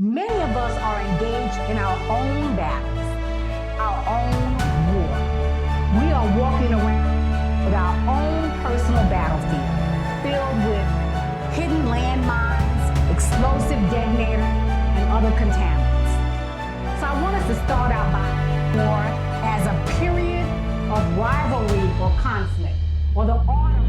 Many of us are engaged in our own battles, our own war. We are walking around with our own personal battlefield, filled with hidden landmines, explosive detonators, and other contaminants. So I want us to start out by war as a period of rivalry or conflict, or the art of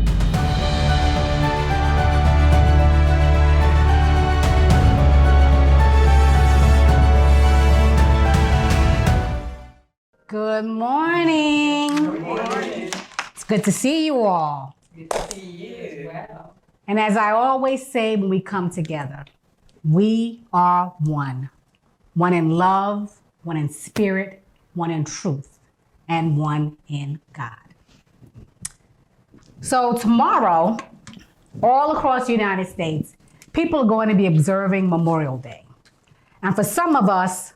Good morning. Good morning. It's good to see you all. Good to see you. Wow. And as I always say when we come together, we are one. One in love, one in spirit, one in truth, and one in God. So tomorrow, all across the United States, people are going to be observing Memorial Day. And for some of us,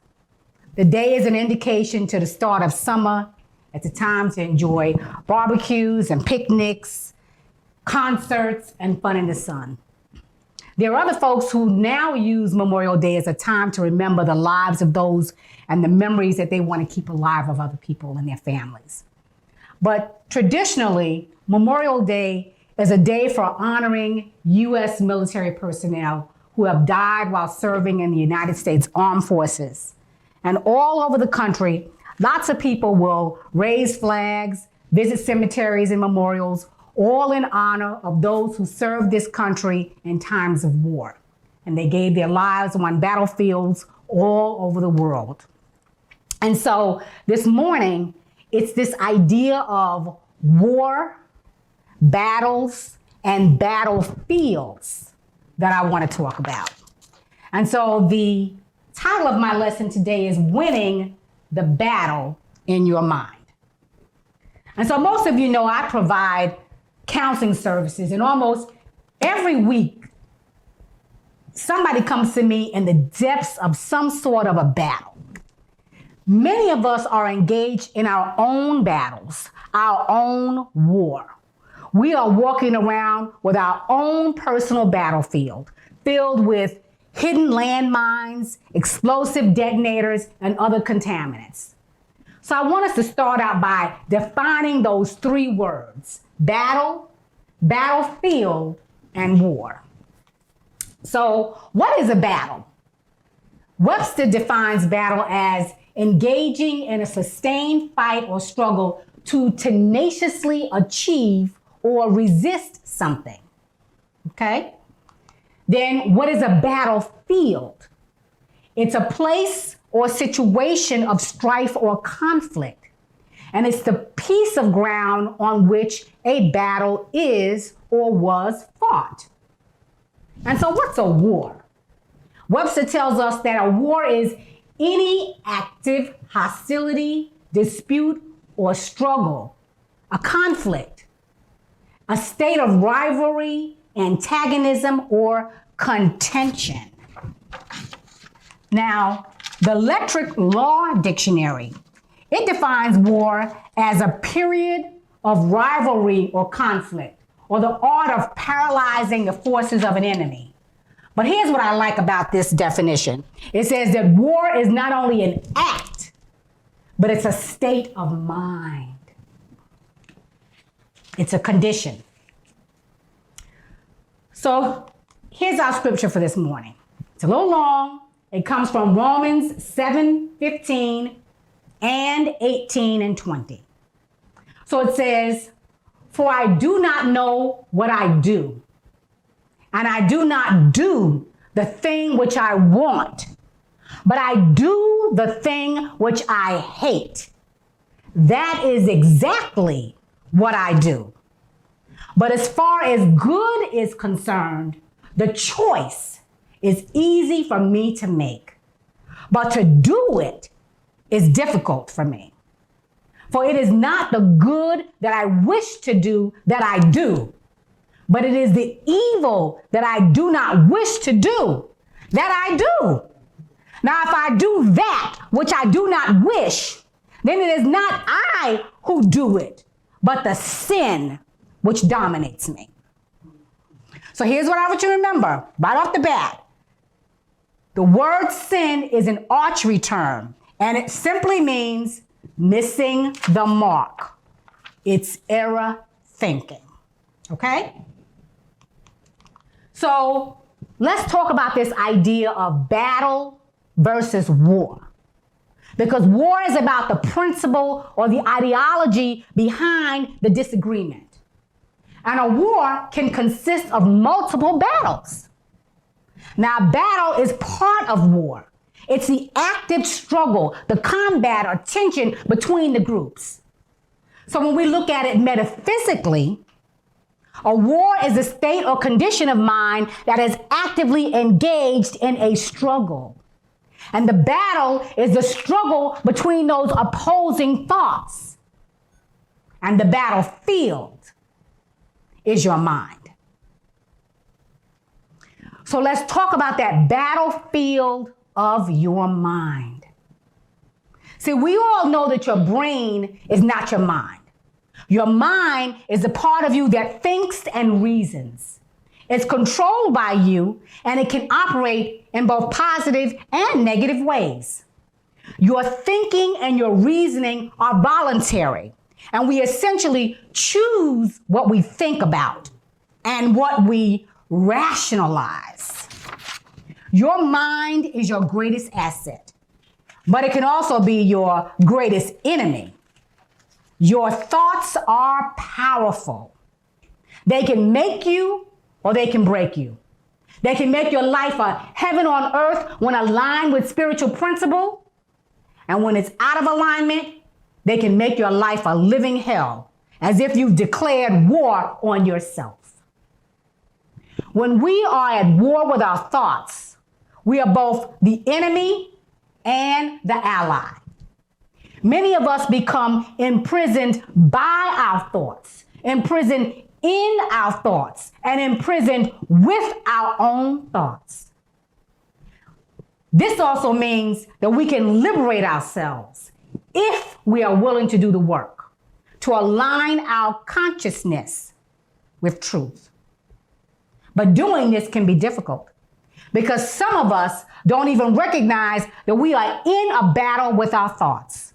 the day is an indication to the start of summer. It's a time to enjoy barbecues and picnics, concerts, and fun in the sun. There are other folks who now use Memorial Day as a time to remember the lives of those and the memories that they want to keep alive of other people and their families. But traditionally, Memorial Day is a day for honoring U.S. military personnel who have died while serving in the United States Armed Forces. And all over the country, lots of people will raise flags, visit cemeteries and memorials, all in honor of those who served this country in times of war. And they gave their lives on battlefields all over the world. And so this morning, it's this idea of war, battles, and battlefields that I want to talk about. And so the title of my lesson today is Winning the Battle in Your Mind. And so most of you know I provide counseling services, and almost every week, somebody comes to me in the depths of some sort of a battle. Many of us are engaged in our own battles, our own war. We are walking around with our own personal battlefield, filled with hidden landmines, explosive detonators, and other contaminants. So I want us to start out by defining those three words: battle, battlefield, and war. So what is a battle? Webster defines battle as engaging in a sustained fight or struggle to tenaciously achieve or resist something. Okay? Then what is a battlefield? It's a place or situation of strife or conflict. And it's the piece of ground on which a battle is or was fought. And so what's a war? Webster tells us that a war is any active hostility, dispute, or struggle, a conflict, a state of rivalry, antagonism, or contention. Now, the Electric Law Dictionary, it defines war as a period of rivalry or conflict, or the art of paralyzing the forces of an enemy. But here's what I like about this definition. It says that war is not only an act, but it's a state of mind. It's a condition. So here's our scripture for this morning. It's a little long. It comes from Romans 7:15 and 18 and 20. So it says, "For I do not know what I do, and I do not do the thing which I want, but I do the thing which I hate. That is exactly what I do. But as far as good is concerned, the choice is easy for me to make. But to do it is difficult for me. For it is not the good that I wish to do that I do, but it is the evil that I do not wish to do that I do. Now, if I do that which I do not wish, then it is not I who do it, but the sin which dominates me." So here's what I want you to remember right off the bat. The word sin is an archery term, and it simply means missing the mark. It's error thinking. Okay? So let's talk about this idea of battle versus war. Because war is about the principle or the ideology behind the disagreement. And a war can consist of multiple battles. Now, battle is part of war. It's the active struggle, the combat or tension between the groups. So when we look at it metaphysically, a war is a state or condition of mind that is actively engaged in a struggle. And the battle is the struggle between those opposing thoughts. And the battlefield is your mind. So let's talk about that battlefield of your mind. See, we all know that your brain is not your mind. Your mind is the part of you that thinks and reasons. It's controlled by you, and it can operate in both positive and negative ways. Your thinking and your reasoning are voluntary, and we essentially choose what we think about and what we rationalize. Your mind is your greatest asset, but it can also be your greatest enemy. Your thoughts are powerful. They can make you or they can break you. They can make your life a heaven on earth when aligned with spiritual principle. And when it's out of alignment, they can make your life a living hell, as if you've declared war on yourself. When we are at war with our thoughts, we are both the enemy and the ally. Many of us become imprisoned by our thoughts, imprisoned in our thoughts, and imprisoned with our own thoughts. This also means that we can liberate ourselves if we are willing to do the work, to align our consciousness with truth. But doing this can be difficult because some of us don't even recognize that we are in a battle with our thoughts.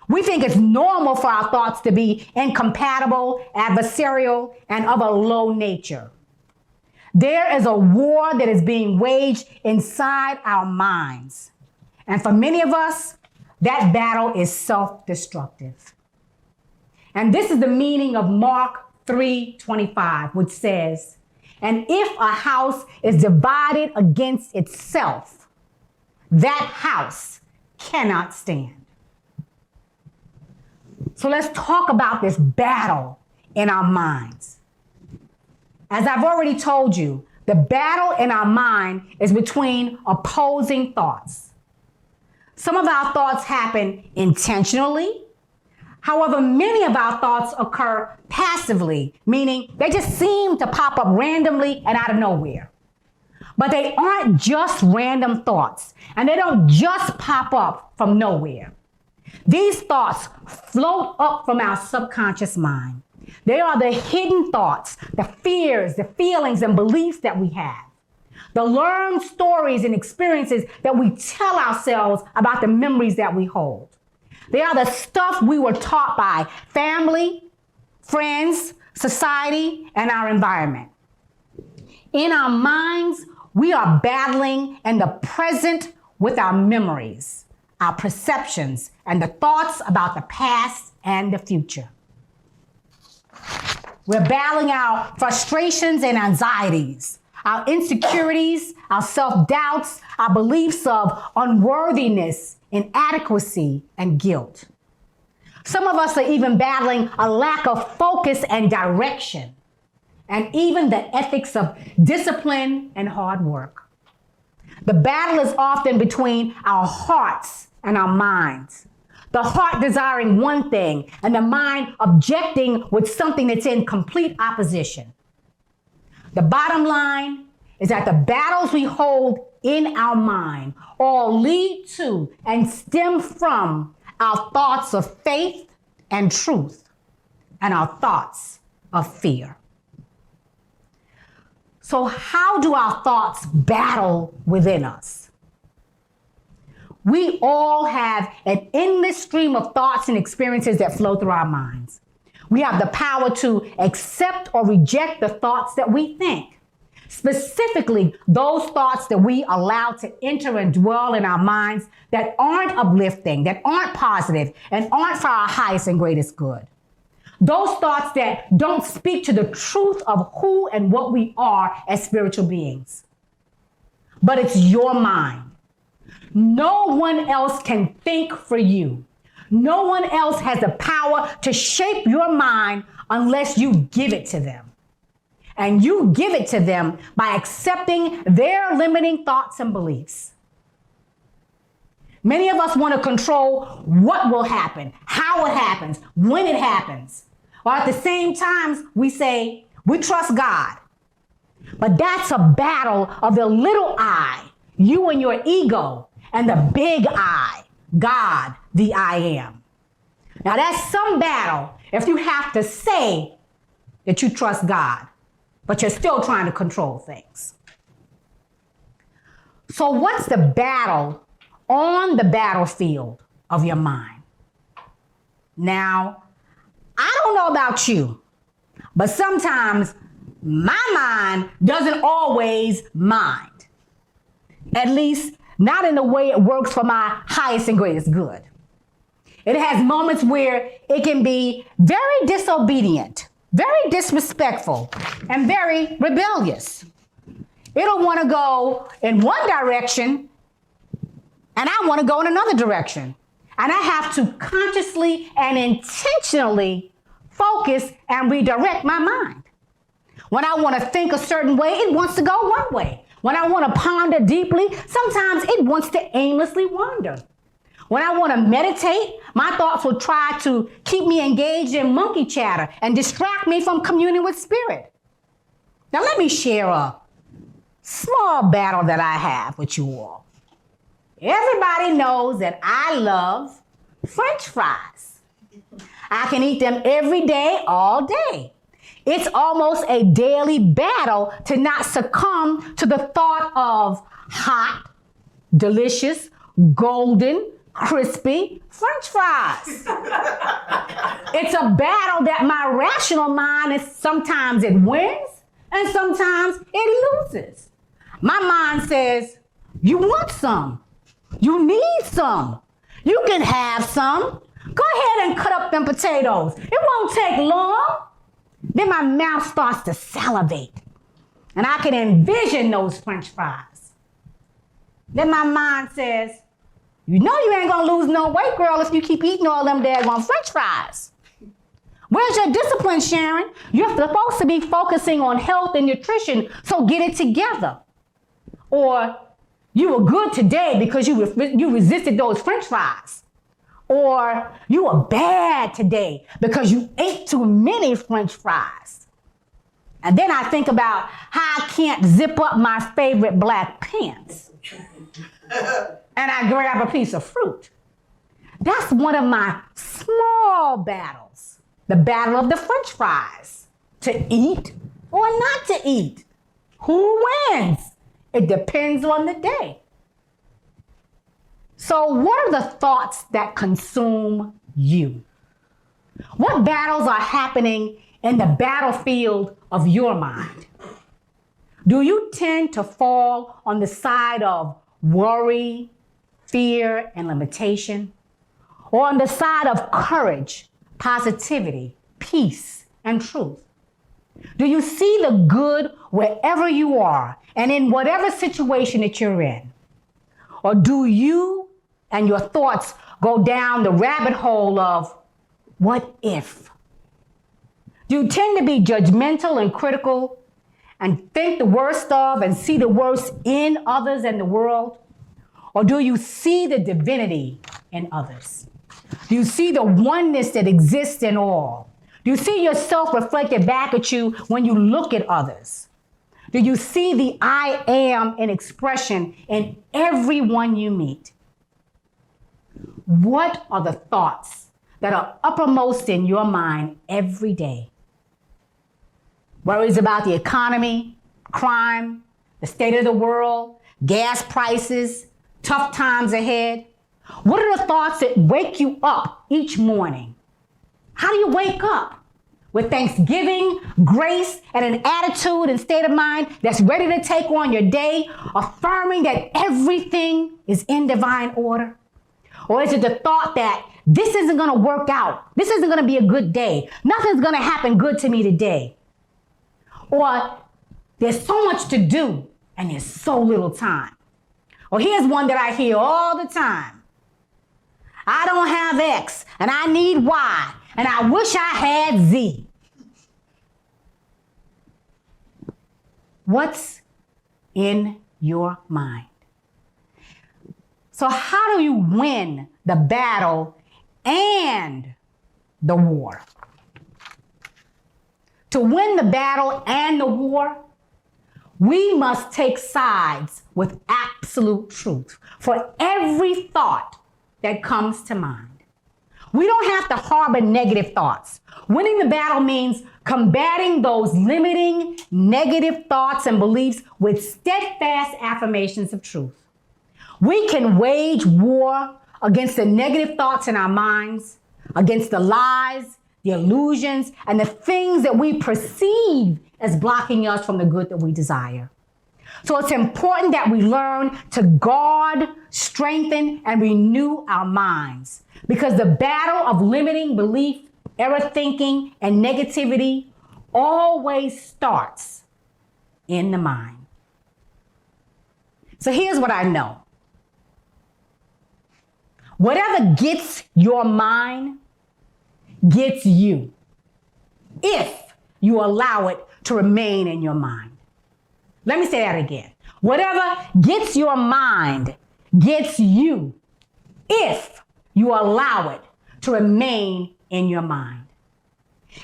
We think it's normal for our thoughts to be incompatible, adversarial, and of a low nature. There is a war that is being waged inside our minds. And for many of us, that battle is self-destructive. And this is the meaning of Mark 3:25, which says, "And if a house is divided against itself, that house cannot stand." So let's talk about this battle in our minds. As I've already told you, the battle in our mind is between opposing thoughts. Some of our thoughts happen intentionally. However, many of our thoughts occur passively, meaning they just seem to pop up randomly and out of nowhere. But they aren't just random thoughts, and they don't just pop up from nowhere. These thoughts float up from our subconscious mind. They are the hidden thoughts, the fears, the feelings, and beliefs that we have. The learned stories and experiences that we tell ourselves about the memories that we hold. They are the stuff we were taught by family, friends, society, and our environment. In our minds, we are battling in the present with our memories, our perceptions, and the thoughts about the past and the future. We're battling our frustrations and anxieties, our insecurities, our self-doubts, our beliefs of unworthiness, inadequacy, and guilt. Some of us are even battling a lack of focus and direction, and even the ethics of discipline and hard work. The battle is often between our hearts and our minds. The heart desiring one thing and the mind objecting with something that's in complete opposition. The bottom line is that the battles we hold in our mind all lead to and stem from our thoughts of faith and truth and our thoughts of fear. So how do our thoughts battle within us? We all have an endless stream of thoughts and experiences that flow through our minds. We have the power to accept or reject the thoughts that we think. Specifically, those thoughts that we allow to enter and dwell in our minds that aren't uplifting, that aren't positive, and aren't for our highest and greatest good. Those thoughts that don't speak to the truth of who and what we are as spiritual beings. But it's your mind. No one else can think for you. No one else has the power to shape your mind unless you give it to them. And you give it to them by accepting their limiting thoughts and beliefs. Many of us want to control what will happen, how it happens, when it happens. Or at the same time, we say, we trust God. But that's a battle of the little I, you and your ego, and the big I, God, the I am. Now that's some battle if you have to say that you trust God, but you're still trying to control things. So what's the battle on the battlefield of your mind? Now, I don't know about you, but sometimes my mind doesn't always mind. At least not in the way it works for my highest and greatest good. It has moments where it can be very disobedient, very disrespectful, and very rebellious. It'll want to go in one direction, and I want to go in another direction. And I have to consciously and intentionally focus and redirect my mind. When I want to think a certain way, it wants to go one way. When I want to ponder deeply, sometimes it wants to aimlessly wander. When I want to meditate, my thoughts will try to keep me engaged in monkey chatter and distract me from communing with spirit. Now let me share a small battle that I have with you all. Everybody knows that I love French fries. I can eat them every day, all day. It's almost a daily battle to not succumb to the thought of hot, delicious, golden, crispy French fries. It's a battle that my rational mind is sometimes it wins and sometimes it loses. My mind says, you want some. You need some. You can have some. Go ahead and cut up them potatoes. It won't take long. Then my mouth starts to salivate. And I can envision those French fries. Then my mind says, you know you ain't gonna lose no weight, girl, if you keep eating all them daggone French fries. Where's your discipline, Sharon? You're supposed to be focusing on health and nutrition, so get it together. Or you were good today because you resisted those French fries. Or you were bad today because you ate too many French fries. And then I think about how I can't zip up my favorite black pants. And I grab a piece of fruit. That's one of my small battles. The battle of the French fries. To eat or not to eat. Who wins? It depends on the day. So what are the thoughts that consume you? What battles are happening in the battlefield of your mind? Do you tend to fall on the side of worry, fear, and limitation? Or on the side of courage, positivity, peace, and truth? Do you see the good wherever you are and in whatever situation that you're in? Or do you and your thoughts go down the rabbit hole of what if? Do you tend to be judgmental and critical and think the worst of and see the worst in others and the world? Or do you see the divinity in others? Do you see the oneness that exists in all? Do you see yourself reflected back at you when you look at others? Do you see the I am in expression in everyone you meet? What are the thoughts that are uppermost in your mind every day? Worries about the economy, crime, the state of the world, gas prices, tough times ahead, What are the thoughts that wake you up each morning? How do you wake up? With thanksgiving, grace, and an attitude and state of mind that's ready to take on your day, affirming that everything is in divine order? Or is it the thought that this isn't going to work out? This isn't going to be a good day. Nothing's going to happen good to me today. Or there's so much to do and there's so little time. Or here's one that I hear all the time. I don't have X and I need Y and I wish I had Z. What's in your mind? So how do you win the battle and the war? To win the battle and the war, we must take sides with absolute truth for every thought that comes to mind. We don't have to harbor negative thoughts. Winning the battle means combating those limiting negative thoughts and beliefs with steadfast affirmations of truth. We can wage war against the negative thoughts in our minds, against the lies, the illusions, and the things that we perceive as blocking us from the good that we desire. So it's important that we learn to guard, strengthen, and renew our minds, because the battle of limiting belief, error thinking, and negativity always starts in the mind. So here's what I know. Whatever gets your mind gets you, if you allow it to remain in your mind. Let me say that again. Whatever gets your mind gets you, if you allow it to remain in your mind.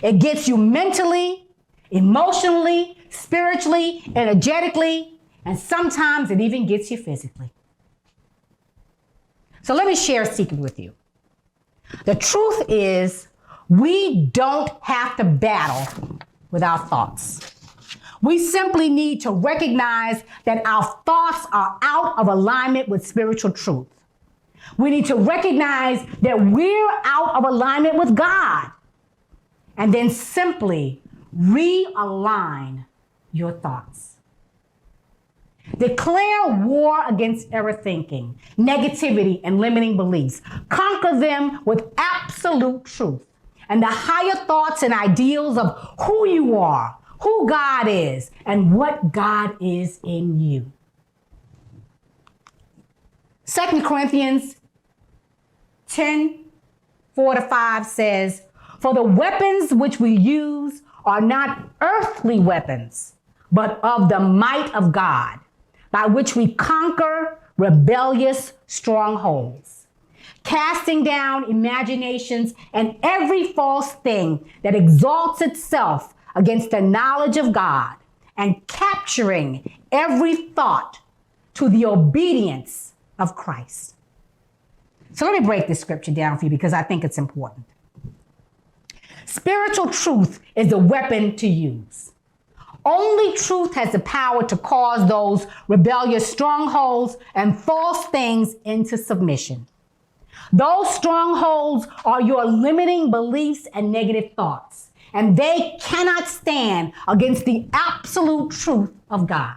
It gets you mentally, emotionally, spiritually, energetically, and sometimes it even gets you physically. So let me share a secret with you. The truth is, we don't have to battle with our thoughts. We simply need to recognize that our thoughts are out of alignment with spiritual truth. We need to recognize that we're out of alignment with God, and then simply realign your thoughts. Declare war against error thinking, negativity, and limiting beliefs. Conquer them with absolute truth and the higher thoughts and ideals of who you are, who God is, and what God is in you. 2 Corinthians 10:4-5 says, "For the weapons which we use are not earthly weapons, but of the might of God, by which we conquer rebellious strongholds, casting down imaginations and every false thing that exalts itself against the knowledge of God, and capturing every thought to the obedience of Christ." So let me break this scripture down for you because I think it's important. Spiritual truth is the weapon to use. Only truth has the power to cause those rebellious strongholds and false things into submission. Those strongholds are your limiting beliefs and negative thoughts, and they cannot stand against the absolute truth of God.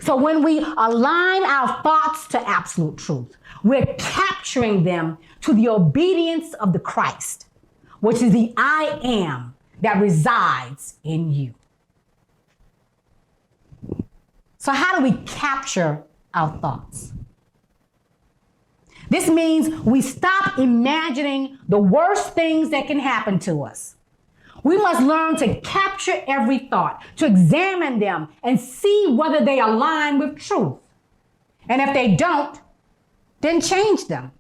So when we align our thoughts to absolute truth, we're capturing them to the obedience of the Christ, which is the I am that resides in you. So how do we capture our thoughts? This means we stop imagining the worst things that can happen to us. We must learn to capture every thought, to examine them and see whether they align with truth. And if they don't, then change them.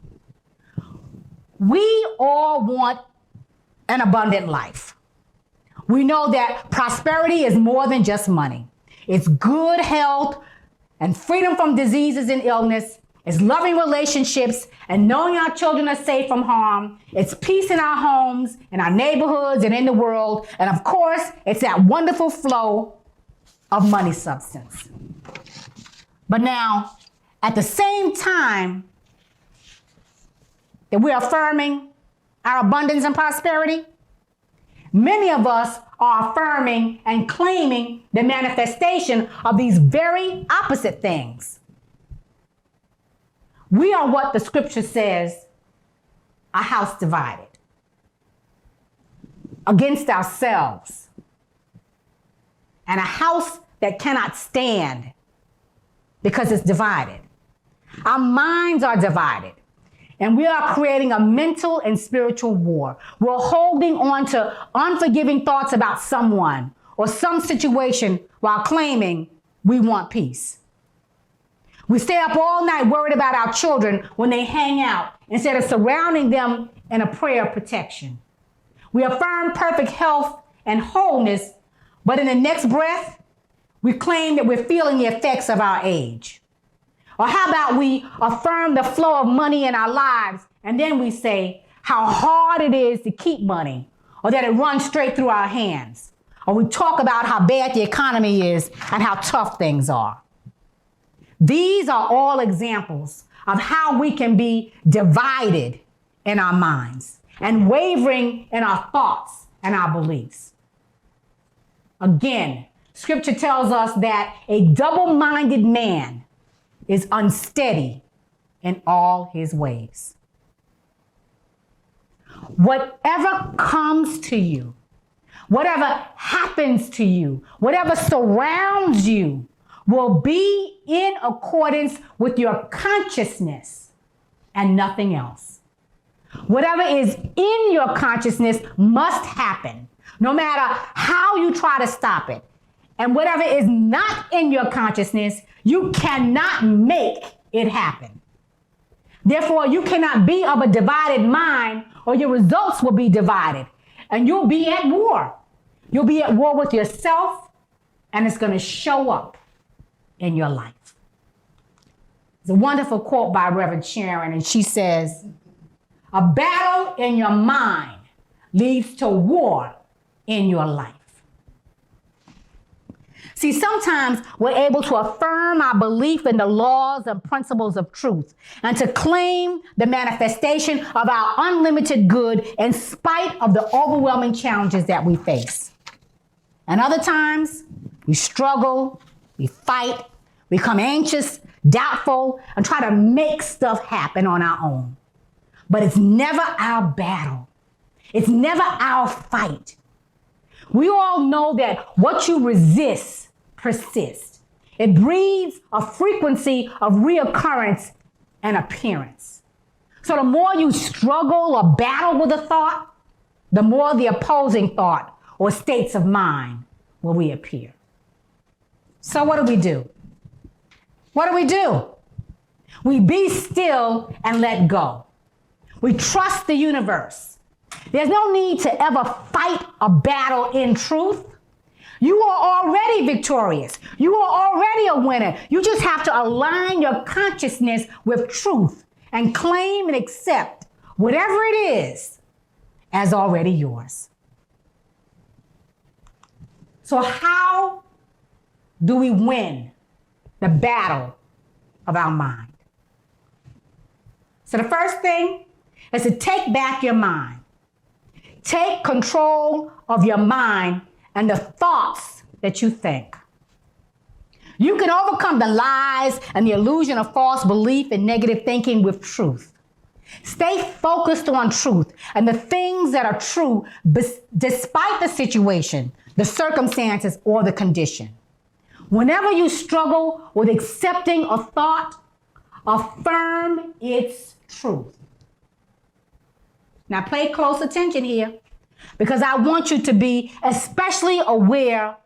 We all want an abundant life. We know that prosperity is more than just money. It's good health and freedom from diseases and illness. It's loving relationships and knowing our children are safe from harm. It's peace in our homes, in our neighborhoods, and in the world. And of course, it's that wonderful flow of money substance. But now, at the same time, that we're affirming our abundance and prosperity? Many of us are affirming and claiming the manifestation of these very opposite things. We are what the scripture says, a house divided against ourselves, and a house that cannot stand because it's divided. Our minds are divided, and we are creating a mental and spiritual war. We're holding on to unforgiving thoughts about someone or some situation while claiming we want peace. We stay up all night worried about our children when they hang out instead of surrounding them in a prayer of protection. We affirm perfect health and wholeness, but in the next breath, we claim that we're feeling the effects of our age. Or how about we affirm the flow of money in our lives, and then we say how hard it is to keep money, or that it runs straight through our hands. Or we talk about how bad the economy is and how tough things are. These are all examples of how we can be divided in our minds and wavering in our thoughts and our beliefs. Again, scripture tells us that a double-minded man is unsteady in all his ways. Whatever comes to you, whatever happens to you, whatever surrounds you, will be in accordance with your consciousness and nothing else. Whatever is in your consciousness must happen, no matter how you try to stop it. And whatever is not in your consciousness, you cannot make it happen. Therefore, you cannot be of a divided mind, or your results will be divided. And you'll be at war. You'll be at war with yourself, and it's going to show up in your life. It's a wonderful quote by Reverend Sharon, and she says, "A battle in your mind leads to war in your life." See, sometimes we're able to affirm our belief in the laws and principles of truth and to claim the manifestation of our unlimited good in spite of the overwhelming challenges that we face. And other times, we struggle, we fight, we become anxious, doubtful, and try to make stuff happen on our own. But it's never our battle. It's never our fight. We all know that what you resist persists. It breeds a frequency of reoccurrence and appearance. So the more you struggle or battle with a thought, the more the opposing thought or states of mind will reappear. So what do? What do? We be still and let go. We trust the universe. There's no need to ever fight a battle in truth. You are already victorious. You are already a winner. You just have to align your consciousness with truth and claim and accept whatever it is as already yours. So how do we win the battle of our mind? So the first thing is to take back your mind. Take control of your mind and the thoughts that you think. You can overcome the lies and the illusion of false belief and negative thinking with truth. Stay focused on truth and the things that are true despite the situation, the circumstances, or the condition. Whenever you struggle with accepting a thought, affirm its truth. Now pay close attention here, because I want you to be especially aware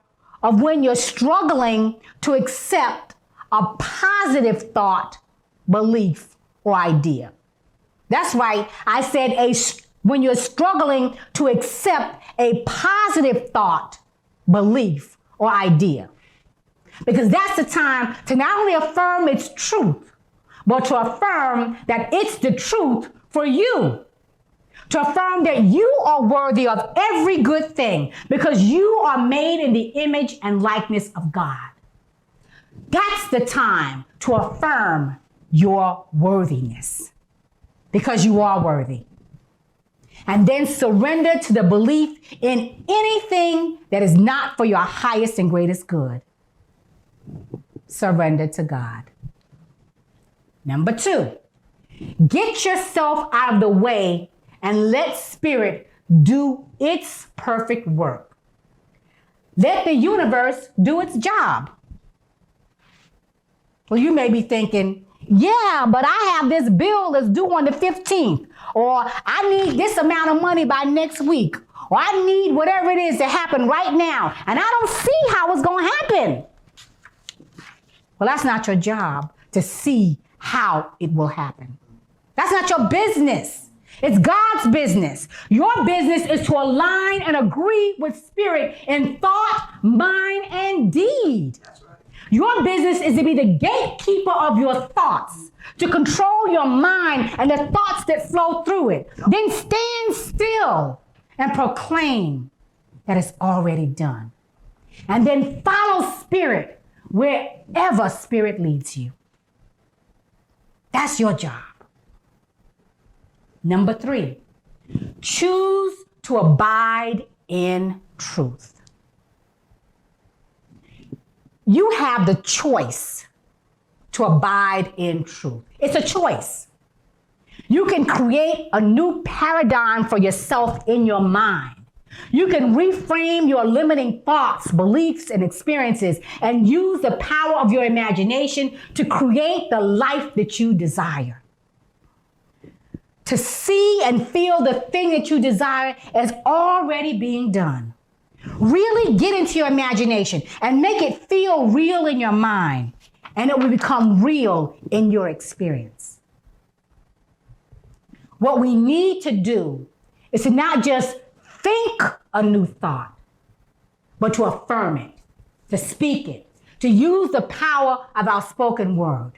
of when you're struggling to accept a positive thought, belief, or idea. That's right. I said when you're struggling to accept a positive thought, belief, or idea. Because that's the time to not only affirm its truth, but to affirm that it's the truth for you. To affirm that you are worthy of every good thing because you are made in the image and likeness of God. That's the time to affirm your worthiness. because you are worthy. And then surrender to the belief in anything that is not for your highest and greatest good. Surrender to God. Number 2, get yourself out of the way and let Spirit do its perfect work. Let the universe do its job. Well, you may be thinking, yeah, but I have this bill that's due on the 15th, or I need this amount of money by next week, or I need whatever it is to happen right now, and I don't see how it's going to happen. Well, that's not your job to see how it will happen. That's not your business. It's God's business. Your business is to align and agree with Spirit in thought, mind, and deed. That's right. Your business is to be the gatekeeper of your thoughts, to control your mind and the thoughts that flow through it. Yep. Then stand still and proclaim that it's already done. And then follow Spirit wherever Spirit leads you. That's your job. Number 3, choose to abide in truth. You have the choice to abide in truth. It's a choice. You can create a new paradigm for yourself in your mind. You can reframe your limiting thoughts, beliefs, and experiences and use the power of your imagination to create the life that you desire. To see and feel the thing that you desire as already being done. Really get into your imagination and make it feel real in your mind, and it will become real in your experience. What we need to do is to not just think a new thought, but to affirm it, to speak it, to use the power of our spoken word.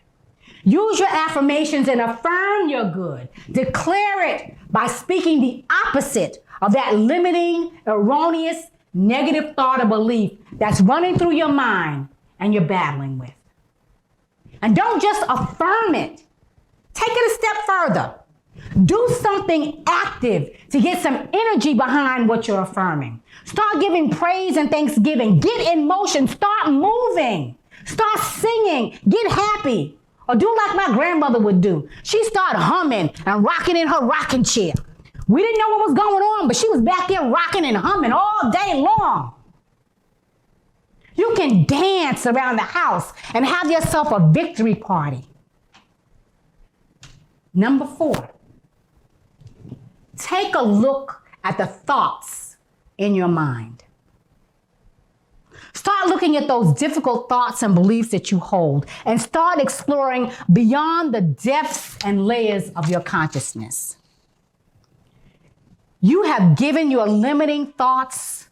Use your affirmations and affirm your good. Declare it by speaking the opposite of that limiting, erroneous, negative thought or belief that's running through your mind and you're battling with. And don't just affirm it. Take it a step further. Do something active to get some energy behind what you're affirming. Start giving praise and thanksgiving. Get in motion. Start moving. Start singing. Get happy. Or do like my grandmother would do. She started humming and rocking in her rocking chair. We didn't know what was going on, but she was back there rocking and humming all day long. You can dance around the house and have yourself a victory party. Number 4, take a look at the thoughts in your mind. Start looking at those difficult thoughts and beliefs that you hold and start exploring beyond the depths and layers of your consciousness. You have given your limiting thoughts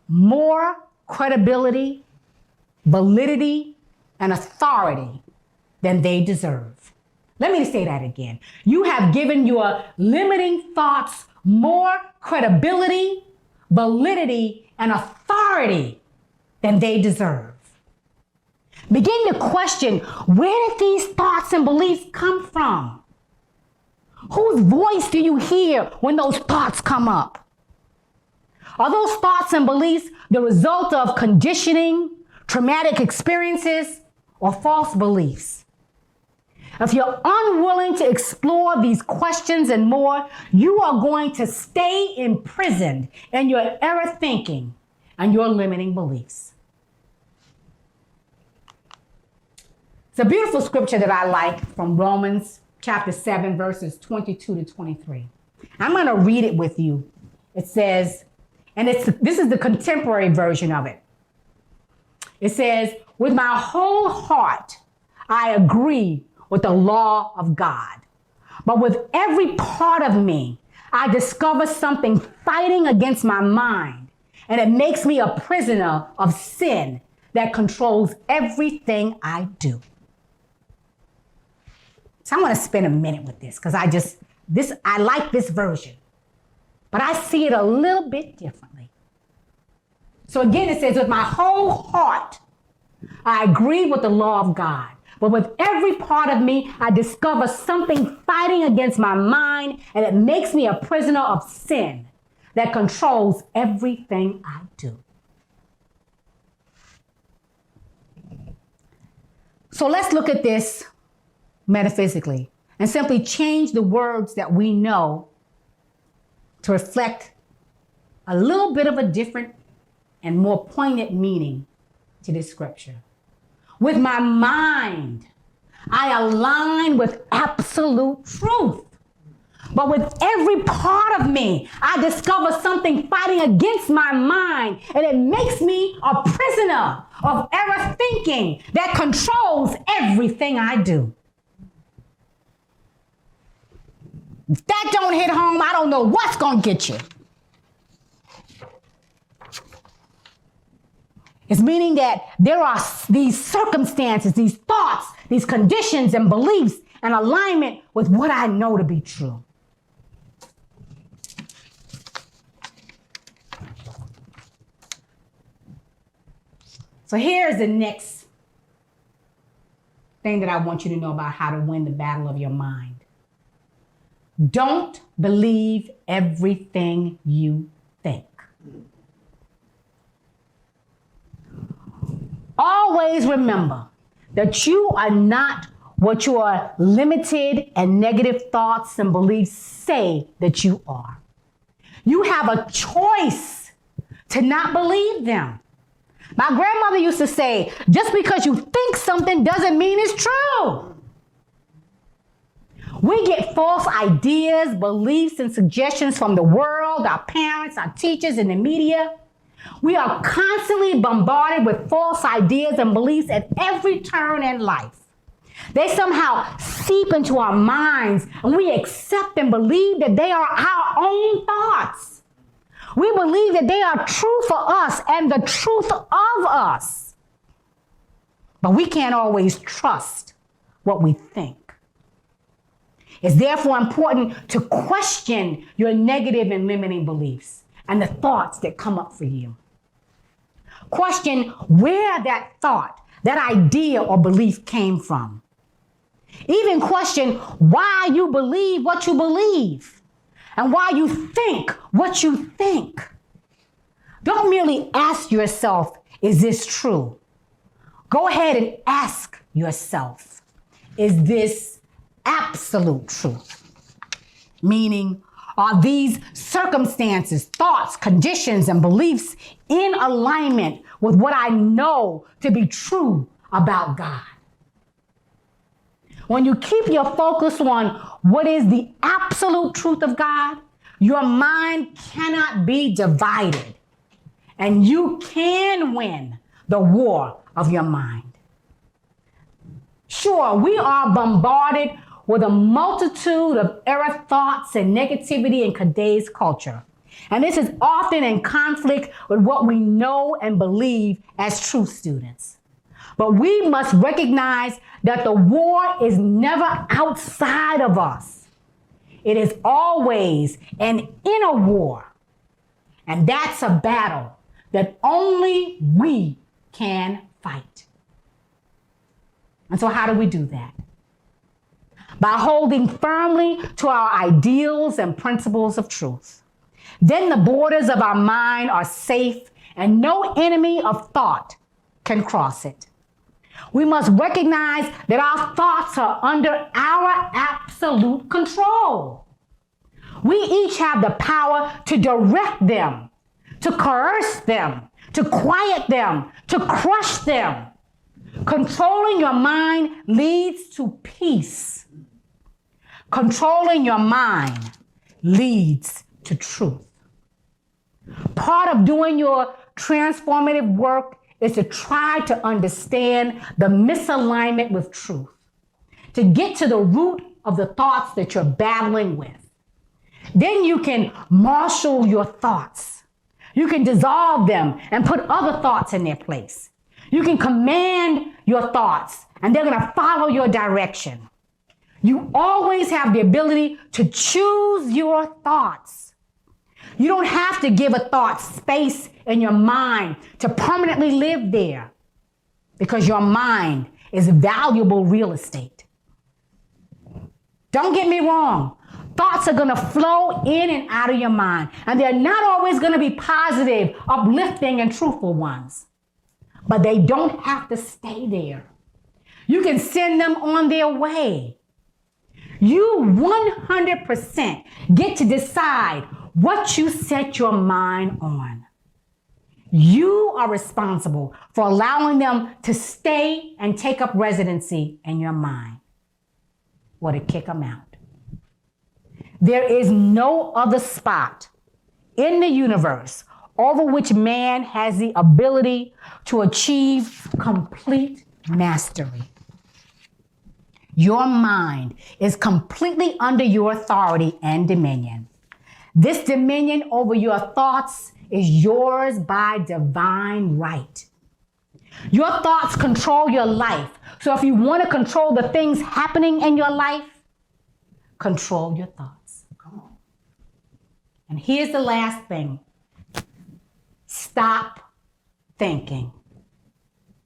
more credibility, validity, and authority than they deserve. Let me say that again. You have given your limiting thoughts more credibility, validity, and authority than they deserve. Begin to question, where did these thoughts and beliefs come from? Whose voice do you hear when those thoughts come up? Are those thoughts and beliefs the result of conditioning, traumatic experiences, or false beliefs? If you're unwilling to explore these questions and more, you are going to stay imprisoned in your error thinking and your limiting beliefs. It's a beautiful scripture that I like from Romans chapter 7, verses 22 to 23. I'm going to read it with you. It says, and this is the contemporary version of it. It says, with my whole heart, I agree with the law of God. But with every part of me, I discover something fighting against my mind, and it makes me a prisoner of sin that controls everything I do. So I want to spend a minute with this because I like this version, but I see it a little bit differently. So again, it says, with my whole heart, I agree with the law of God. But with every part of me, I discover something fighting against my mind, and it makes me a prisoner of sin that controls everything I do. So let's look at this metaphysically and simply change the words that we know to reflect a little bit of a different and more poignant meaning to this scripture. With my mind, I align with absolute truth. But with every part of me, I discover something fighting against my mind, and it makes me a prisoner of error thinking that controls everything I do. If that don't hit home, I don't know what's going to get you. It's meaning that there are these circumstances, these thoughts, these conditions and beliefs in alignment with what I know to be true. So here's the next thing that I want you to know about how to win the battle of your mind. Don't believe everything you think. Always remember that you are not what your limited and negative thoughts and beliefs say that you are. You have a choice to not believe them. My grandmother used to say, just because you think something doesn't mean it's true. We get false ideas, beliefs, and suggestions from the world, our parents, our teachers, and the media. We are constantly bombarded with false ideas and beliefs at every turn in life. They somehow seep into our minds, and we accept and believe that they are our own thoughts. We believe that they are true for us and the truth of us. But we can't always trust what we think. It's therefore important to question your negative and limiting beliefs and the thoughts that come up for you. Question where that thought, that idea or belief came from. Even question why you believe what you believe and why you think what you think. Don't merely ask yourself, is this true? Go ahead and ask yourself, is this absolute truth? Meaning, are these circumstances, thoughts, conditions, and beliefs in alignment with what I know to be true about God? When you keep your focus on what is the absolute truth of God, your mind cannot be divided, and you can win the war of your mind. Sure, we are bombarded with a multitude of error thoughts and negativity in today's culture. And this is often in conflict with what we know and believe as truth students. But we must recognize that the war is never outside of us. It is always an inner war. And that's a battle that only we can fight. And so how do we do that? By holding firmly to our ideals and principles of truth. Then the borders of our mind are safe and no enemy of thought can cross it. We must recognize that our thoughts are under our absolute control. We each have the power to direct them, to coerce them, to quiet them, to crush them. Controlling your mind leads to peace. Controlling your mind leads to truth. Part of doing your transformative work is to try to understand the misalignment with truth, to get to the root of the thoughts that you're battling with. Then you can marshal your thoughts. You can dissolve them and put other thoughts in their place. You can command your thoughts, and they're going to follow your direction. You always have the ability to choose your thoughts. You don't have to give a thought space in your mind to permanently live there, because your mind is valuable real estate. Don't get me wrong. Thoughts are going to flow in and out of your mind, and they're not always going to be positive, uplifting, and truthful ones. But they don't have to stay there. You can send them on their way. You 100% get to decide what you set your mind on. You are responsible for allowing them to stay and take up residency in your mind, or to kick them out. There is no other spot in the universe over which man has the ability to achieve complete mastery. Your mind is completely under your authority and dominion. This dominion over your thoughts is yours by divine right. Your thoughts control your life. So if you want to control the things happening in your life, control your thoughts. Come on. And here's the last thing. Stop thinking.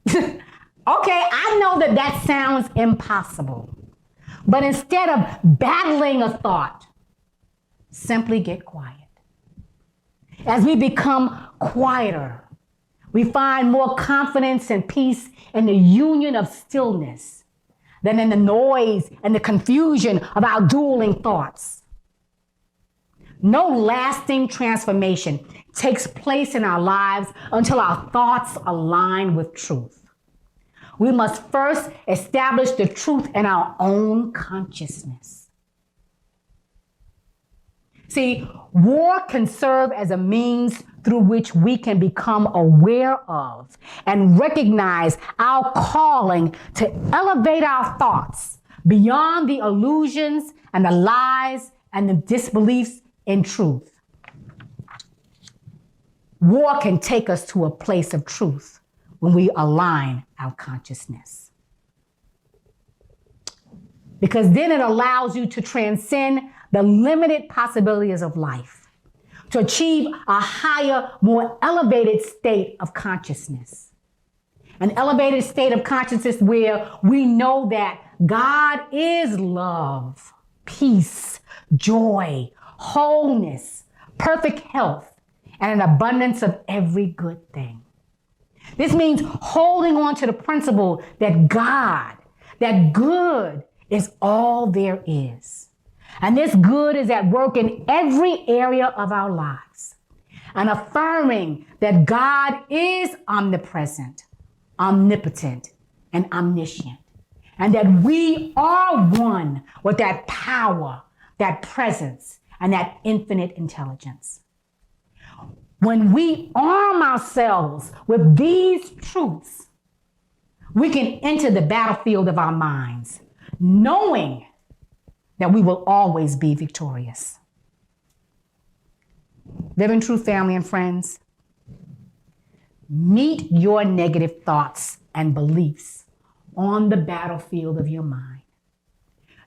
Okay, I know that sounds impossible. But instead of battling a thought, simply get quiet. As we become quieter, we find more confidence and peace in the union of stillness than in the noise and the confusion of our dueling thoughts. No lasting transformation takes place in our lives until our thoughts align with truth. We must first establish the truth in our own consciousness. See, war can serve as a means through which we can become aware of and recognize our calling to elevate our thoughts beyond the illusions and the lies and the disbeliefs in truth. War can take us to a place of truth when we align our consciousness. Because then it allows you to transcend the limited possibilities of life, to achieve a higher, more elevated state of consciousness. An elevated state of consciousness where we know that God is love, peace, joy, wholeness, perfect health, and an abundance of every good thing. This means holding on to the principle that God, that good is all there is. And this good is at work in every area of our lives. And affirming that God is omnipresent, omnipotent, and omniscient. And that we are one with that power, that presence, and that infinite intelligence. When we arm ourselves with these truths, we can enter the battlefield of our minds, knowing that we will always be victorious. Living Truth family and friends, meet your negative thoughts and beliefs on the battlefield of your mind.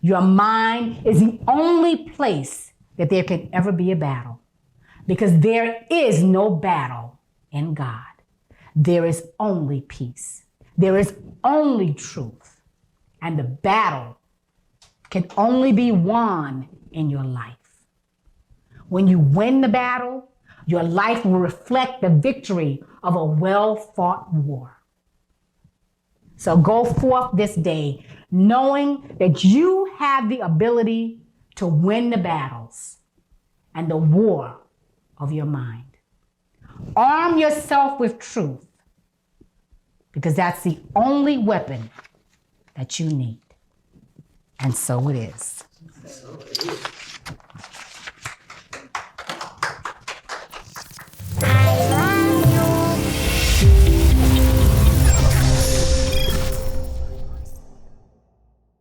Your mind is the only place that there can ever be a battle, because there is no battle in God. There is only peace. There is only truth. And the battle can only be won in your life. When you win the battle, your life will reflect the victory of a well-fought war. So go forth this day knowing that you have the ability to win the battles and the war of your mind. Arm yourself with truth, because that's the only weapon that you need. And so it is.